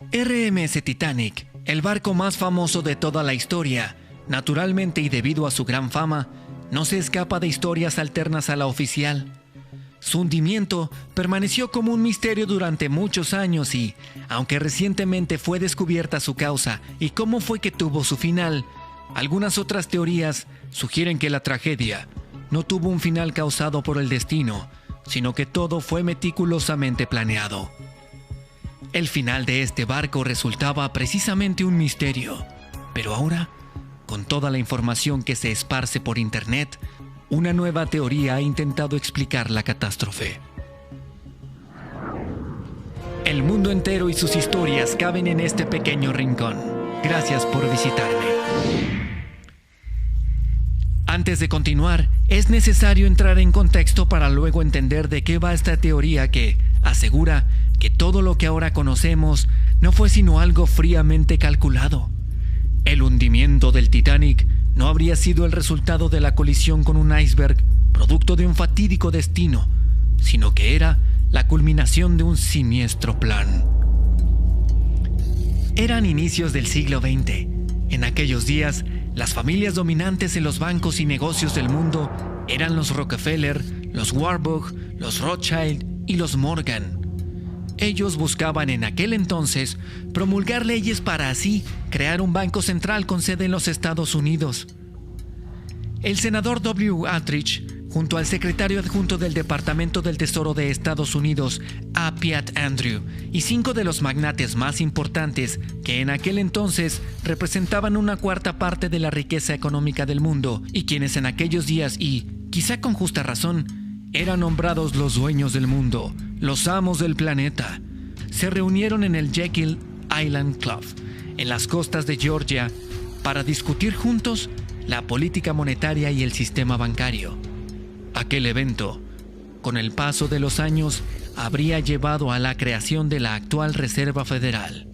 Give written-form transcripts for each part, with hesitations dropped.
RMS Titanic, el barco más famoso de toda la historia, naturalmente y debido a su gran fama, no se escapa de historias alternas a la oficial. Su hundimiento permaneció como un misterio durante muchos años y, aunque recientemente fue descubierta su causa y cómo fue que tuvo su final, algunas otras teorías sugieren que la tragedia no tuvo un final causado por el destino, sino que todo fue meticulosamente planeado. El final de este barco resultaba precisamente un misterio, pero ahora, con toda la información que se esparce por internet, una nueva teoría ha intentado explicar la catástrofe. El mundo entero y sus historias caben en este pequeño rincón. Gracias por visitarme. Antes de continuar, es necesario entrar en contexto para luego entender de qué va esta teoría que asegura que todo lo que ahora conocemos no fue sino algo fríamente calculado. El hundimiento del Titanic no habría sido el resultado de la colisión con un iceberg, producto de un fatídico destino, sino que era la culminación de un siniestro plan. Eran inicios del siglo XX. En aquellos días, las familias dominantes en los bancos y negocios del mundo eran los Rockefeller, los Warburg, los Rothschild y los Morgan. Ellos buscaban en aquel entonces promulgar leyes para así crear un banco central con sede en los Estados Unidos. El senador W. Aldrich, junto al secretario adjunto del Departamento del Tesoro de Estados Unidos, A. Piatt Andrew, y 5 de los magnates más importantes que en aquel entonces representaban una cuarta parte de la riqueza económica del mundo y quienes en aquellos días y, quizá con justa razón, eran nombrados los dueños del mundo, los amos del planeta, se reunieron en el Jekyll Island Club, en las costas de Georgia, para discutir juntos la política monetaria y el sistema bancario. Aquel evento, con el paso de los años, habría llevado a la creación de la actual Reserva Federal.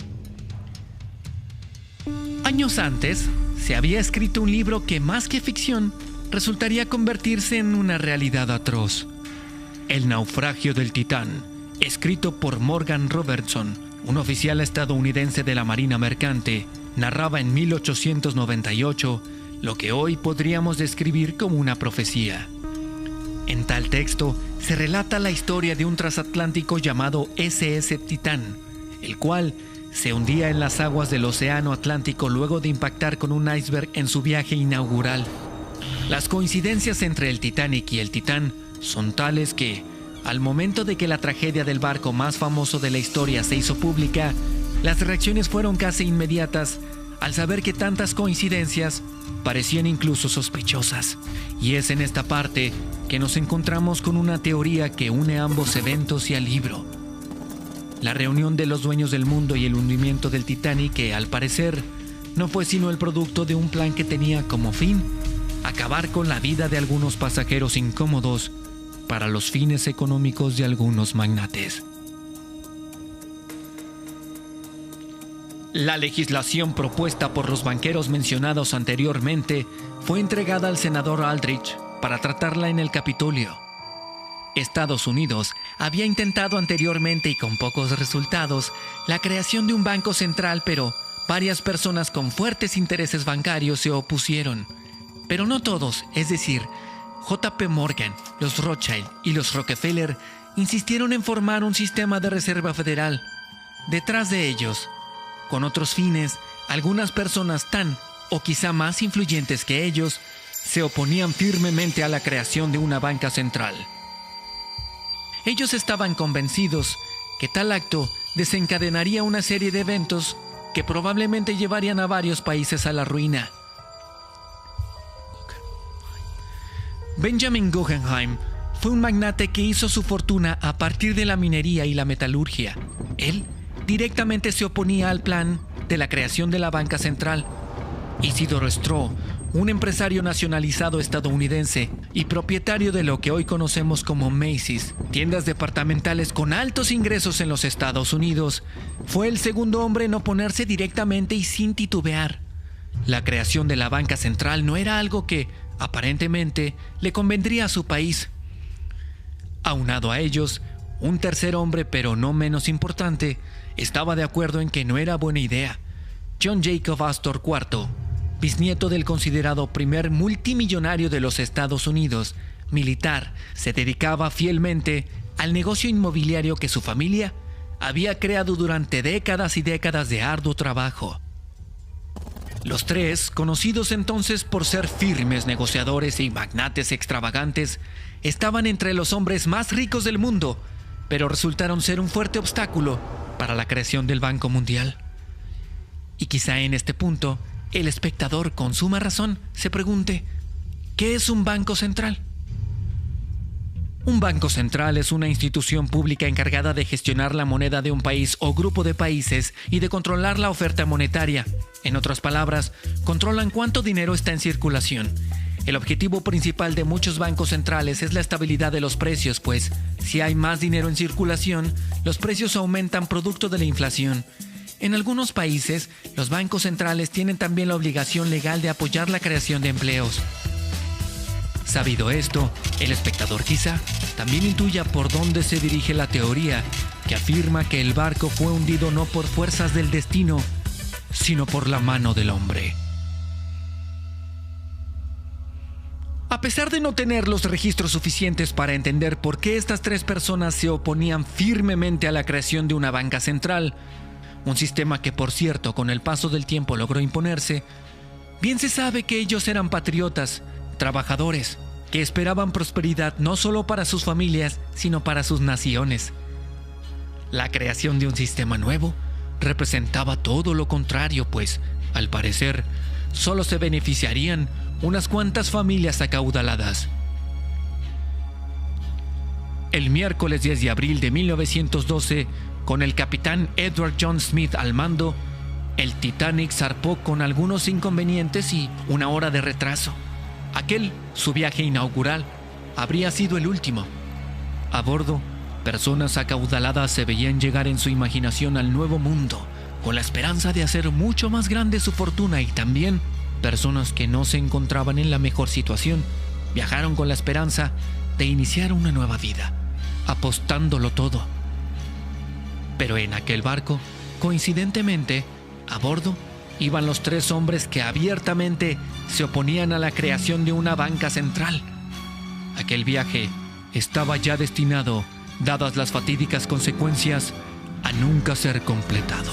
Años antes, se había escrito un libro que, más que ficción, resultaría convertirse en una realidad atroz. El naufragio del Titán, escrito por Morgan Robertson, un oficial estadounidense de la Marina Mercante, narraba en 1898 lo que hoy podríamos describir como una profecía. En tal texto se relata la historia de un transatlántico llamado SS Titán, el cual se hundía en las aguas del Océano Atlántico luego de impactar con un iceberg en su viaje inaugural. Las coincidencias entre el Titanic y el Titán son tales que, al momento de que la tragedia del barco más famoso de la historia se hizo pública, las reacciones fueron casi inmediatas al saber que tantas coincidencias parecían incluso sospechosas. Y es en esta parte que nos encontramos con una teoría que une ambos eventos y al libro. La reunión de los dueños del mundo y el hundimiento del Titanic, que al parecer no fue sino el producto de un plan que tenía como fin acabar con la vida de algunos pasajeros incómodos para los fines económicos de algunos magnates. La legislación propuesta por los banqueros mencionados anteriormente fue entregada al senador Aldrich para tratarla en el Capitolio. Estados Unidos había intentado anteriormente y con pocos resultados la creación de un banco central, pero varias personas con fuertes intereses bancarios se opusieron. Pero no todos, es decir, J.P. Morgan, los Rothschild y los Rockefeller insistieron en formar un sistema de reserva federal. Detrás de ellos, con otros fines, algunas personas tan o quizá más influyentes que ellos se oponían firmemente a la creación de una banca central. Ellos estaban convencidos que tal acto desencadenaría una serie de eventos que probablemente llevarían a varios países a la ruina. Benjamin Guggenheim fue un magnate que hizo su fortuna a partir de la minería y la metalurgia. Él directamente se oponía al plan de la creación de la banca central. Isidoro Straw, un empresario nacionalizado estadounidense y propietario de lo que hoy conocemos como Macy's, tiendas departamentales con altos ingresos en los Estados Unidos, fue el segundo hombre en oponerse directamente y sin titubear. La creación de la banca central no era algo que, aparentemente, le convendría a su país. Aunado a ellos, un tercer hombre, pero no menos importante, estaba de acuerdo en que no era buena idea. John Jacob Astor IV, bisnieto del considerado primer multimillonario de los Estados Unidos, militar, se dedicaba fielmente al negocio inmobiliario que su familia había creado durante décadas y décadas de arduo trabajo. Los tres, conocidos entonces por ser firmes negociadores y magnates extravagantes, estaban entre los hombres más ricos del mundo, pero resultaron ser un fuerte obstáculo para la creación del Banco Mundial. Y quizá en este punto, el espectador con suma razón se pregunte, ¿qué es un banco central? Un banco central es una institución pública encargada de gestionar la moneda de un país o grupo de países y de controlar la oferta monetaria. En otras palabras, controlan cuánto dinero está en circulación. El objetivo principal de muchos bancos centrales es la estabilidad de los precios, pues si hay más dinero en circulación, los precios aumentan producto de la inflación. En algunos países, los bancos centrales tienen también la obligación legal de apoyar la creación de empleos. Sabido esto, el espectador quizá también intuya por dónde se dirige la teoría que afirma que el barco fue hundido no por fuerzas del destino, sino por la mano del hombre. A pesar de no tener los registros suficientes para entender por qué estas tres personas se oponían firmemente a la creación de una banca central, un sistema que por cierto con el paso del tiempo logró imponerse, bien se sabe que ellos eran patriotas, trabajadores, que esperaban prosperidad no solo para sus familias, sino para sus naciones. La creación de un sistema nuevo representaba todo lo contrario, pues, al parecer, solo se beneficiarían unas cuantas familias acaudaladas. El miércoles 10 de abril de 1912, con el capitán Edward John Smith al mando, el Titanic zarpó con algunos inconvenientes y una hora de retraso. Aquel, su viaje inaugural, habría sido el último. A bordo, personas acaudaladas se veían llegar en su imaginación al nuevo mundo, con la esperanza de hacer mucho más grande su fortuna, y también personas que no se encontraban en la mejor situación viajaron con la esperanza de iniciar una nueva vida, apostándolo todo. Pero en aquel barco, coincidentemente, a bordo, iban los tres hombres que abiertamente se oponían a la creación de una banca central. Aquel viaje estaba ya destinado, dadas las fatídicas consecuencias, a nunca ser completado.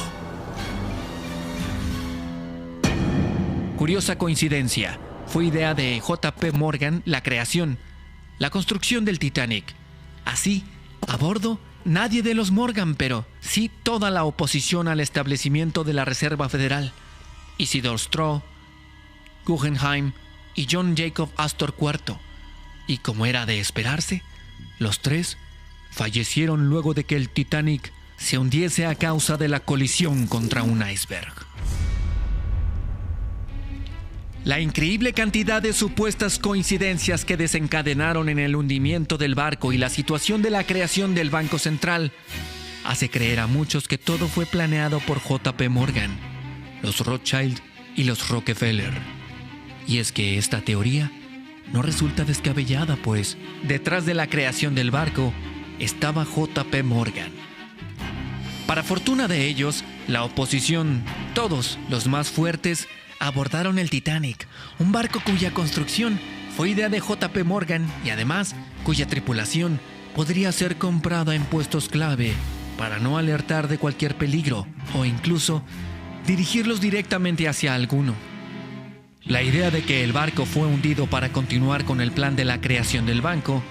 Curiosa coincidencia, fue idea de J.P. Morgan la creación, la construcción del Titanic. Así, a bordo, nadie de los Morgan, pero sí toda la oposición al establecimiento de la Reserva Federal. Isidor Straw, Guggenheim y John Jacob Astor IV. Y como era de esperarse, los tres fallecieron luego de que el Titanic se hundiese a causa de la colisión contra un iceberg. La increíble cantidad de supuestas coincidencias que desencadenaron en el hundimiento del barco y la situación de la creación del Banco Central hace creer a muchos que todo fue planeado por J.P. Morgan, los Rothschild y los Rockefeller. Y es que esta teoría no resulta descabellada, pues detrás de la creación del barco estaba J.P. Morgan. Para fortuna de ellos, la oposición, todos los más fuertes, abordaron el Titanic, un barco cuya construcción fue idea de J.P. Morgan y además cuya tripulación podría ser comprada en puestos clave para no alertar de cualquier peligro o incluso dirigirlos directamente hacia alguno. La idea de que el barco fue hundido para continuar con el plan de la creación del banco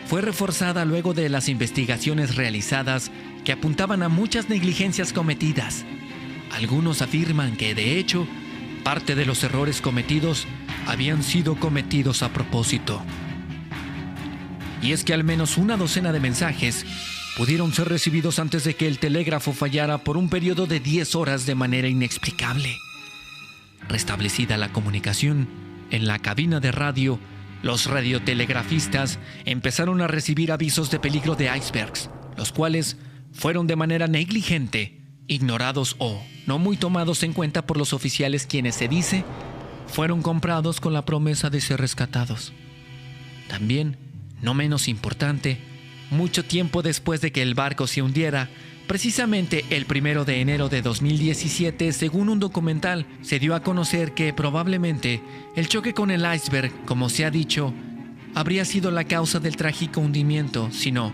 fue reforzada luego de las investigaciones realizadas que apuntaban a muchas negligencias cometidas. Algunos afirman que, de hecho, parte de los errores cometidos habían sido cometidos a propósito. Y es que al menos una docena de mensajes pudieron ser recibidos antes de que el telégrafo fallara por un periodo de 10 horas de manera inexplicable. Restablecida la comunicación, en la cabina de radio, los radiotelegrafistas empezaron a recibir avisos de peligro de icebergs, los cuales fueron de manera negligente ignorados o no muy tomados en cuenta por los oficiales, quienes, se dice, fueron comprados con la promesa de ser rescatados. También, no menos importante, mucho tiempo después de que el barco se hundiera, Precisamente el 1 de enero de 2017, según un documental, se dio a conocer que probablemente el choque con el iceberg, como se ha dicho, habría sido la causa del trágico hundimiento, sino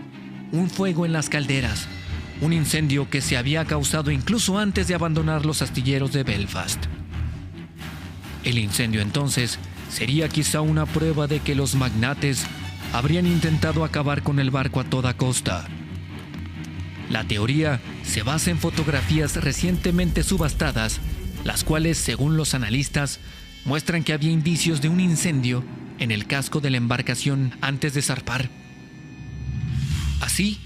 un fuego en las calderas, un incendio que se había causado incluso antes de abandonar los astilleros de Belfast. El incendio entonces sería quizá una prueba de que los magnates habrían intentado acabar con el barco a toda costa. La teoría se basa en fotografías recientemente subastadas, las cuales, según los analistas, muestran que había indicios de un incendio en el casco de la embarcación antes de zarpar. Así,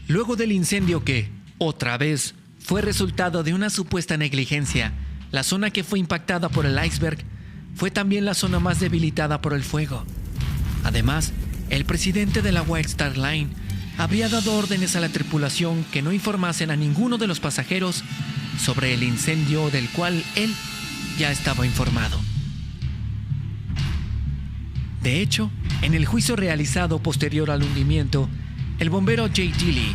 luego del incendio que, otra vez, fue resultado de una supuesta negligencia, la zona que fue impactada por el iceberg fue también la zona más debilitada por el fuego. Además, el presidente de la White Star Line habría dado órdenes a la tripulación que no informasen a ninguno de los pasajeros sobre el incendio del cual él ya estaba informado. De hecho, en el juicio realizado posterior al hundimiento, el bombero Jay Tilly,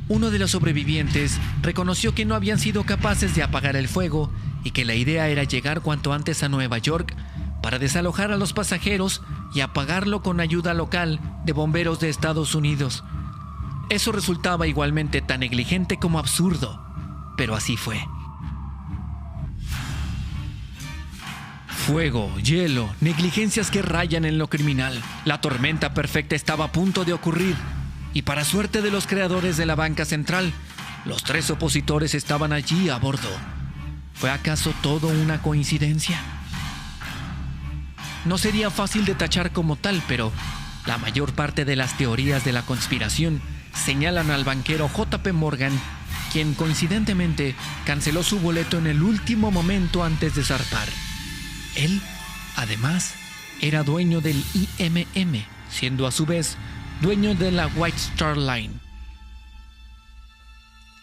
uno de los sobrevivientes, reconoció que no habían sido capaces de apagar el fuego y que la idea era llegar cuanto antes a Nueva York para desalojar a los pasajeros y apagarlo con ayuda local de bomberos de Estados Unidos. Eso resultaba igualmente tan negligente como absurdo, pero así fue. Fuego, hielo, negligencias que rayan en lo criminal. La tormenta perfecta estaba a punto de ocurrir, y para suerte de los creadores de la banca central, los 3 opositores estaban allí a bordo. ¿Fue acaso todo una coincidencia? No sería fácil de tachar como tal, pero la mayor parte de las teorías de la conspiración señalan al banquero J.P. Morgan, quien coincidentemente canceló su boleto en el último momento antes de zarpar. Él, además, era dueño del IMM, siendo a su vez dueño de la White Star Line.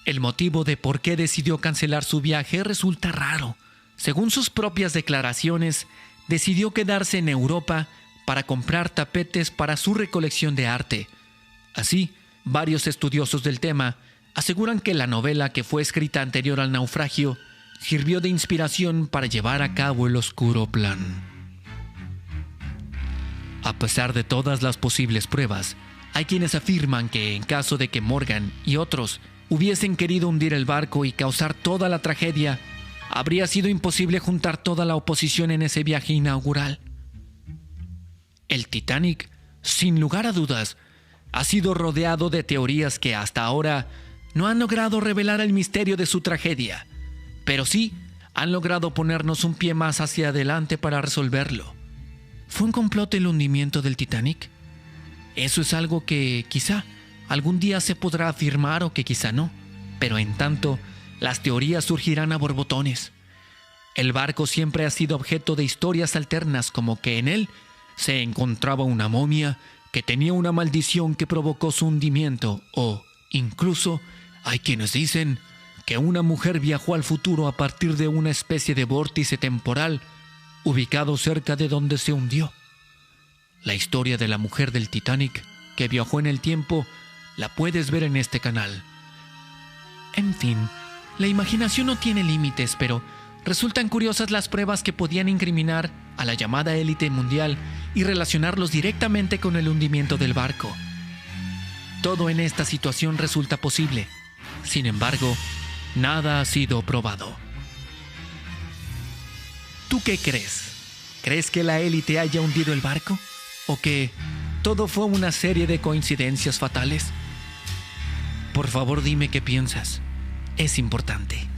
El motivo de por qué decidió cancelar su viaje resulta raro. Según sus propias declaraciones, decidió quedarse en Europa para comprar tapetes para su recolección de arte. Así, varios estudiosos del tema aseguran que la novela que fue escrita anterior al naufragio sirvió de inspiración para llevar a cabo el oscuro plan. A pesar de todas las posibles pruebas, hay quienes afirman que en caso de que Morgan y otros hubiesen querido hundir el barco y causar toda la tragedia, habría sido imposible juntar toda la oposición en ese viaje inaugural. El Titanic, sin lugar a dudas, ha sido rodeado de teorías que hasta ahora no han logrado revelar el misterio de su tragedia, pero sí han logrado ponernos un pie más hacia adelante para resolverlo. ¿Fue un complot el hundimiento del Titanic? Eso es algo que quizá algún día se podrá afirmar o que quizá no, pero en tanto las teorías surgirán a borbotones. El barco siempre ha sido objeto de historias alternas, como que en él se encontraba una momia que tenía una maldición que provocó su hundimiento, o incluso hay quienes dicen que una mujer viajó al futuro a partir de una especie de vórtice temporal ubicado cerca de donde se hundió. La historia de la mujer del Titanic que viajó en el tiempo la puedes ver en este canal. En fin, la imaginación no tiene límites, pero resultan curiosas las pruebas que podían incriminar a la llamada élite mundial y relacionarlos directamente con el hundimiento del barco. Todo en esta situación resulta posible. Sin embargo, nada ha sido probado. ¿Tú qué crees? ¿Crees que la élite haya hundido el barco? ¿O que todo fue una serie de coincidencias fatales? Por favor, dime qué piensas. Es importante.